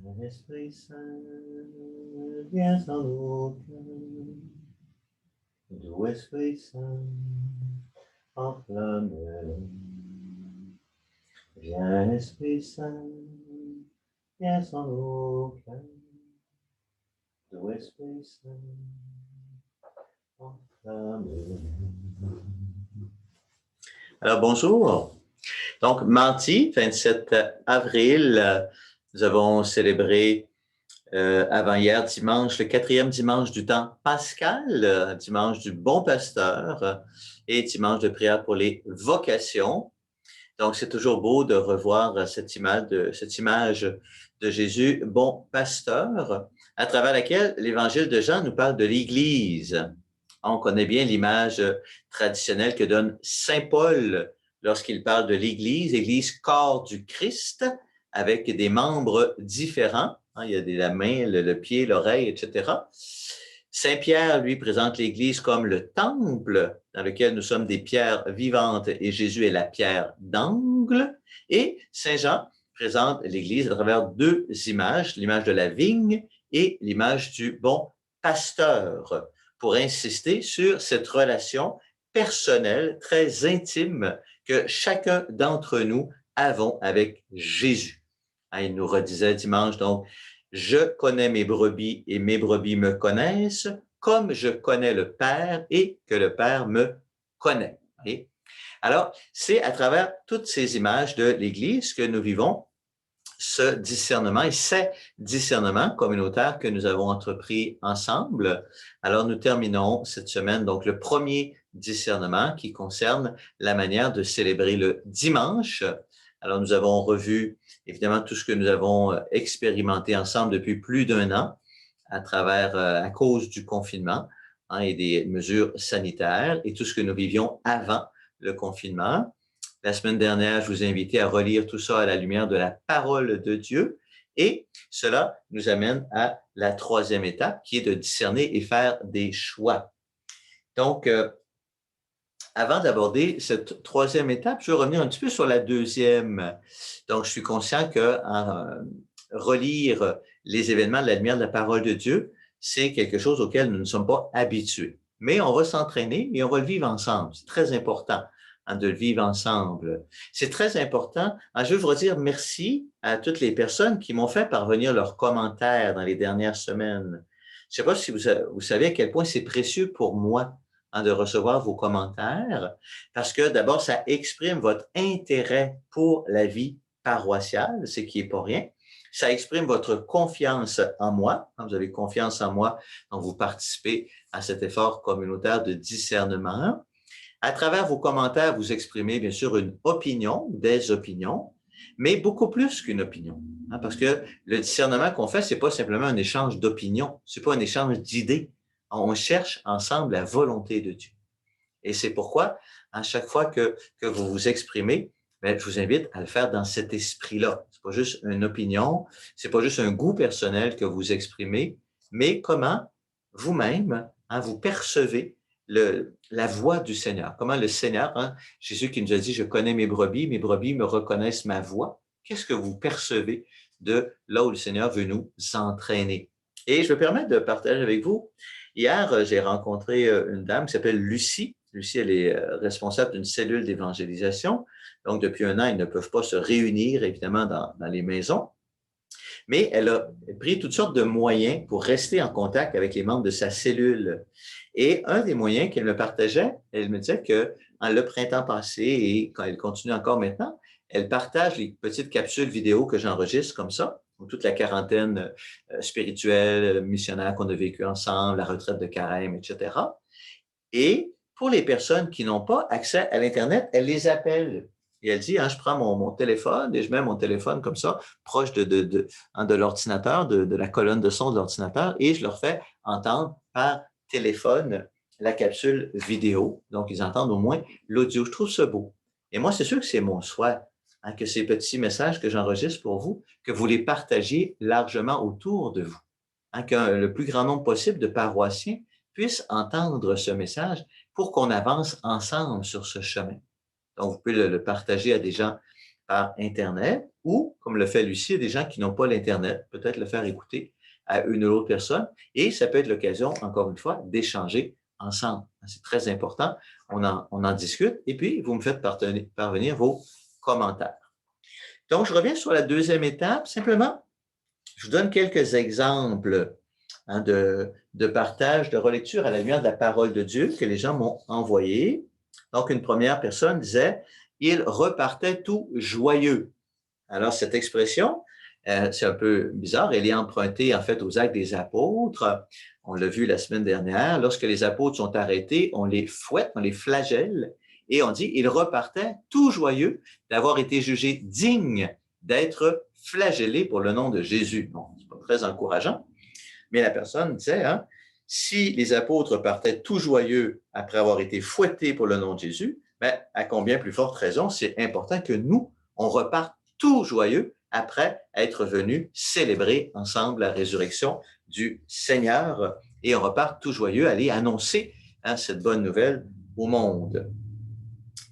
Esprit Saint, viens en nos cœurs. Doux Esprit Saint, enflamme-le. Viens, Esprit Saint, viens en nos cœurs. Doux Esprit Saint, enflamme-le. Alors, bonjour. Donc, mardi 27 avril, nous avons célébré avant-hier dimanche, le 4e dimanche du temps pascal, dimanche du bon pasteur et dimanche de prière pour les vocations. Donc, c'est toujours beau de revoir cette image de Jésus, bon pasteur, à travers laquelle l'évangile de Jean nous parle de l'Église. On connaît bien l'image traditionnelle que donne Saint Paul lorsqu'il parle de l'Église, Église corps du Christ, avec des membres différents. Il y a la main, le pied, l'oreille, etc. Saint Pierre, lui, présente l'Église comme le temple dans lequel nous sommes des pierres vivantes et Jésus est la pierre d'angle. Et Saint Jean présente l'Église à travers deux images, l'image de la vigne et l'image du bon pasteur, pour insister sur cette relation personnelle, très intime, que chacun d'entre nous avons avec Jésus. Il nous redisait dimanche, donc, je connais mes brebis et mes brebis me connaissent, comme je connais le Père et que le Père me connaît. Okay? Alors, c'est à travers toutes ces images de l'Église que nous vivons ce discernement et ces discernements communautaires que nous avons entrepris ensemble. Alors, nous terminons cette semaine, donc, le premier discernement qui concerne la manière de célébrer le dimanche. Alors, nous avons revu, évidemment, tout ce que nous avons expérimenté ensemble depuis plus d'un an à cause du confinement et des mesures sanitaires et tout ce que nous vivions avant le confinement. La semaine dernière, je vous ai invité à relire tout ça à la lumière de la parole de Dieu. Et cela nous amène à la troisième étape, qui est de discerner et faire des choix. Donc, avant d'aborder cette troisième étape, je vais revenir un petit peu sur la deuxième. Donc, je suis conscient que relire les événements de la lumière de la parole de Dieu, c'est quelque chose auquel nous ne sommes pas habitués. Mais on va s'entraîner et on va le vivre ensemble. C'est très important de le vivre ensemble. C'est très important. Je veux dire merci à toutes les personnes qui m'ont fait parvenir leurs commentaires dans les dernières semaines. Je ne sais pas si vous savez à quel point c'est précieux pour moi de recevoir vos commentaires, parce que d'abord, ça exprime votre intérêt pour la vie paroissiale, ce qui n'est pas rien. Ça exprime votre confiance en moi. Vous avez confiance en moi, donc vous participez à cet effort communautaire de discernement. À travers vos commentaires, vous exprimez bien sûr une opinion, des opinions, mais beaucoup plus qu'une opinion. Parce que le discernement qu'on fait, c'est pas simplement un échange d'opinions, c'est pas un échange d'idées. On cherche ensemble la volonté de Dieu. Et c'est pourquoi, à chaque fois que vous vous exprimez, je vous invite à le faire dans cet esprit-là. C'est pas juste une opinion, c'est pas juste un goût personnel que vous exprimez, mais comment vous-même, vous percevez la voix du Seigneur. Comment le Seigneur, Jésus qui nous a dit, je connais mes brebis me reconnaissent ma voix. Qu'est-ce que vous percevez de là où le Seigneur veut nous entraîner? Et je me permets de partager avec vous. Hier, j'ai rencontré une dame qui s'appelle Lucie. Lucie, elle est responsable d'une cellule d'évangélisation. Donc, depuis un an, ils ne peuvent pas se réunir, évidemment, dans les maisons. Mais elle a pris toutes sortes de moyens pour rester en contact avec les membres de sa cellule. Et un des moyens qu'elle me partageait, elle me disait que le printemps passé et quand elle continue encore maintenant, elle partage les petites capsules vidéo que j'enregistre comme ça, ou toute la quarantaine spirituelle, missionnaire qu'on a vécu ensemble, la retraite de Carême, etc. Et pour les personnes qui n'ont pas accès à l'Internet, elle les appelle. Et elle dit, je prends mon téléphone et je mets mon téléphone comme ça, proche de l'ordinateur, de la colonne de son de l'ordinateur, et je leur fais entendre par téléphone la capsule vidéo. Donc, ils entendent au moins l'audio. Je trouve ça beau. Et moi, c'est sûr que c'est mon souhait, que ces petits messages que j'enregistre pour vous, que vous les partagiez largement autour de vous. Que le plus grand nombre possible de paroissiens puissent entendre ce message pour qu'on avance ensemble sur ce chemin. Donc, vous pouvez le partager à des gens par Internet ou, comme le fait Lucie, des gens qui n'ont pas l'Internet, peut-être le faire écouter à une ou l'autre personne. Et ça peut être l'occasion, encore une fois, d'échanger ensemble. C'est très important. On en discute et puis vous me faites parvenir vos commentaires. Donc, je reviens sur la deuxième étape. Simplement, je vous donne quelques exemples de partage, de relecture à la lumière de la parole de Dieu que les gens m'ont envoyé. Donc, une première personne disait, il repartait tout joyeux. Alors, cette expression, c'est un peu bizarre, elle est empruntée en fait aux Actes des Apôtres. On l'a vu la semaine dernière, lorsque les apôtres sont arrêtés, on les fouette, on les flagelle, et on dit, il repartait tout joyeux d'avoir été jugé digne d'être flagellé pour le nom de Jésus. Bon, c'est pas très encourageant, mais la personne disait, si les apôtres partaient tout joyeux après avoir été fouettés pour le nom de Jésus, ben, à combien plus forte raison, c'est important que nous, on reparte tout joyeux après être venus célébrer ensemble la résurrection du Seigneur et on repart tout joyeux aller annoncer cette bonne nouvelle au monde.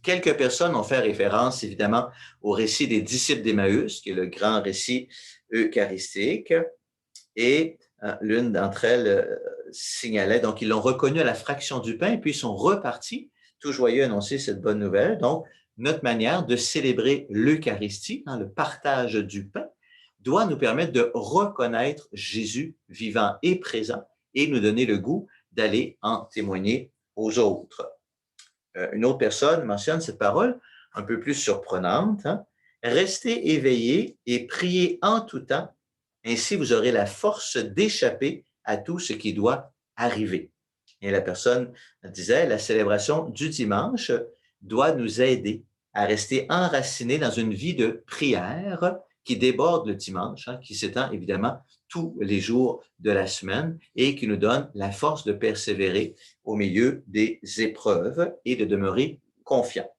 Quelques personnes ont fait référence, évidemment, au récit des disciples d'Emmaüs, qui est le grand récit eucharistique, et l'une d'entre elles signalait, donc ils l'ont reconnu à la fraction du pain, et puis ils sont repartis, tout joyeux, annoncer cette bonne nouvelle. Donc, notre manière de célébrer l'Eucharistie, le partage du pain, doit nous permettre de reconnaître Jésus vivant et présent et nous donner le goût d'aller en témoigner aux autres. Une autre personne mentionne cette parole un peu plus surprenante. Restez éveillés et priez en tout temps, ainsi vous aurez la force d'échapper à tout ce qui doit arriver. Et la personne disait, la célébration du dimanche doit nous aider à rester enracinés dans une vie de prière qui déborde le dimanche, qui s'étend évidemment tous les jours de la semaine et qui nous donne la force de persévérer au milieu des épreuves et de demeurer confiants.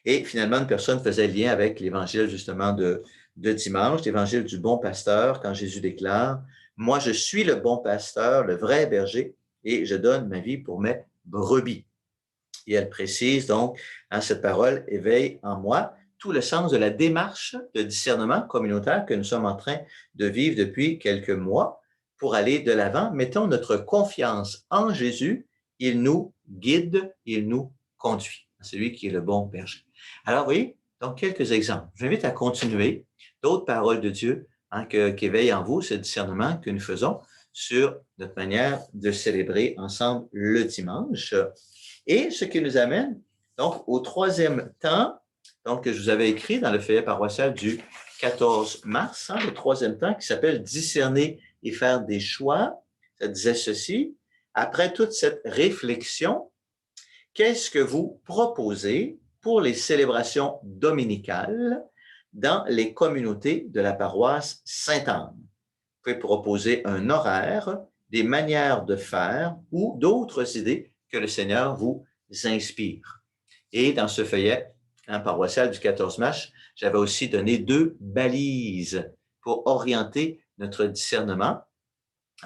Et finalement, une personne faisait lien avec l'évangile justement de dimanche, l'évangile du bon pasteur, quand Jésus déclare, « Moi, je suis le bon pasteur, le vrai berger, et je donne ma vie pour mes brebis. » Et elle précise donc, cette parole éveille en moi tout le sens de la démarche de discernement communautaire que nous sommes en train de vivre depuis quelques mois pour aller de l'avant. Mettons notre confiance en Jésus, il nous guide, il nous conduit. C'est lui qui est le bon berger. Alors, vous voyez, donc quelques exemples. Je vous invite à continuer d'autres paroles de Dieu qui éveillent en vous ce discernement que nous faisons sur notre manière de célébrer ensemble le dimanche. Et ce qui nous amène donc au troisième temps, donc que je vous avais écrit dans le feuillet paroissial du 14 mars, le troisième temps qui s'appelle discerner et faire des choix. Ça disait ceci, après toute cette réflexion, qu'est-ce que vous proposez pour les célébrations dominicales dans les communautés de la paroisse Sainte-Anne? Vous pouvez proposer un horaire, des manières de faire ou d'autres idées que le Seigneur vous inspire. Et dans ce feuillet paroissial du 14 mars, j'avais aussi donné 2 balises pour orienter notre discernement.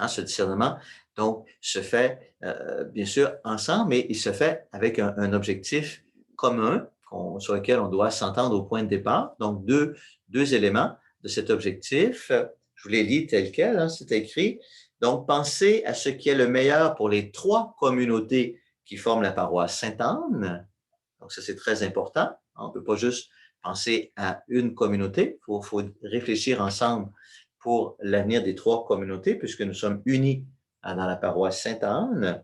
Ce discernement, donc, se fait bien sûr ensemble, mais il se fait avec un objectif commun sur lequel on doit s'entendre au point de départ. Donc, deux éléments de cet objectif. Je vous les lis tel quel, c'est écrit. Donc, pensez à ce qui est le meilleur pour les 3 communautés qui forment la paroisse Sainte-Anne. Donc, ça, c'est très important. On ne peut pas juste penser à une communauté. Il faut réfléchir ensemble pour l'avenir des 3 communautés, puisque nous sommes unis dans la paroisse Sainte-Anne,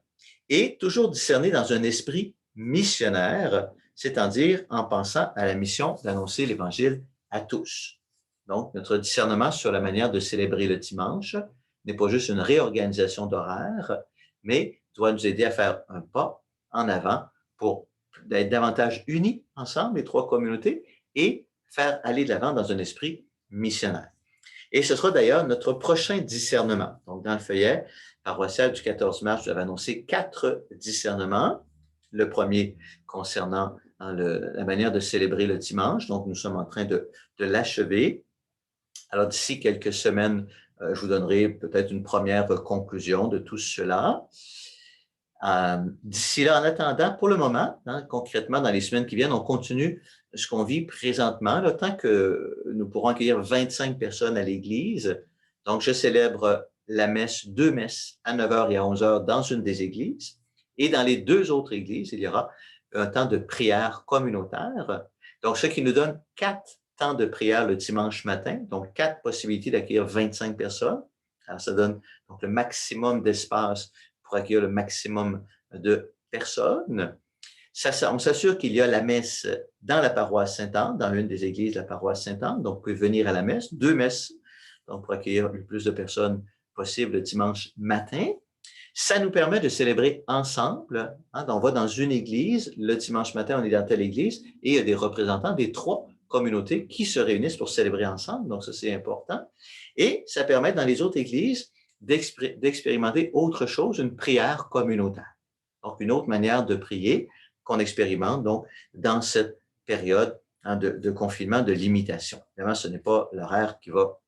et toujours discerner dans un esprit missionnaire, c'est-à-dire en pensant à la mission d'annoncer l'Évangile à tous. Donc, notre discernement sur la manière de célébrer le dimanche n'est pas juste une réorganisation d'horaire, mais doit nous aider à faire un pas en avant pour d'être davantage unis ensemble, les 3 communautés, et faire aller de l'avant dans un esprit missionnaire. Et ce sera d'ailleurs notre prochain discernement. Donc, dans le feuillet paroissial du 14 mars, j'avais annoncé 4 discernements. Le premier concernant la manière de célébrer le dimanche. Donc, nous sommes en train de l'achever. Alors, d'ici quelques semaines, je vous donnerai peut-être une première conclusion de tout cela. D'ici là, en attendant, pour le moment, concrètement, dans les semaines qui viennent, on continue ce qu'on vit présentement, là, tant que nous pourrons accueillir 25 personnes à l'église. Donc, je célèbre la messe, deux messes, à 9 heures et à 11 heures dans une des églises. Et dans les deux autres églises, il y aura un temps de prière communautaire. Donc, ce qui nous donne 4 temps de prière le dimanche matin, donc 4 possibilités d'accueillir 25 personnes. Alors, ça donne donc le maximum d'espace pour accueillir le maximum de personnes. On s'assure qu'il y a la messe dans la paroisse Sainte-Anne, dans une des églises de la paroisse Sainte-Anne. Donc, vous pouvez venir à la messe, deux messes, donc pour accueillir le plus de personnes possible le dimanche matin. Ça nous permet de célébrer ensemble. Hein, on va dans une église, le dimanche matin, on est dans telle église, et il y a des représentants des 3 communautés qui se réunissent pour célébrer ensemble. Donc, ça, c'est important. Et ça permet dans les autres églises d'expérimenter autre chose, une prière communautaire. Donc, une autre manière de prier qu'on expérimente donc dans cette période hein, de confinement, de limitation. Évidemment, ce n'est pas l'horaire qui va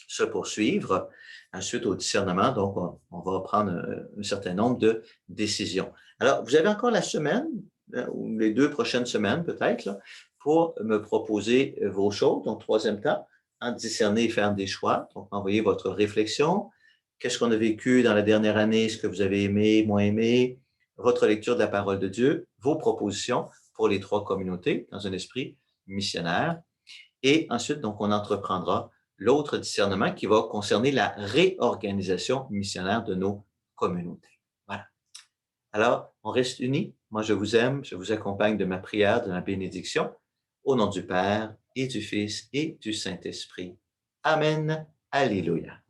se poursuivre. Ensuite, au discernement, donc, on va prendre un certain nombre de décisions. Alors, vous avez encore la semaine, ou les 2 prochaines semaines peut-être, pour me proposer vos choses. Donc, troisième temps, hein, discerner et faire des choix. Donc, envoyez votre réflexion. Qu'est-ce qu'on a vécu dans la dernière année? Ce que vous avez aimé, moins aimé? Votre lecture de la parole de Dieu, vos propositions pour les 3 communautés dans un esprit missionnaire. Et ensuite, donc, on entreprendra l'autre discernement qui va concerner la réorganisation missionnaire de nos communautés. Voilà. Alors, on reste unis. Moi, je vous aime. Je vous accompagne de ma prière, de ma bénédiction. Au nom du Père et du Fils et du Saint-Esprit. Amen. Alléluia.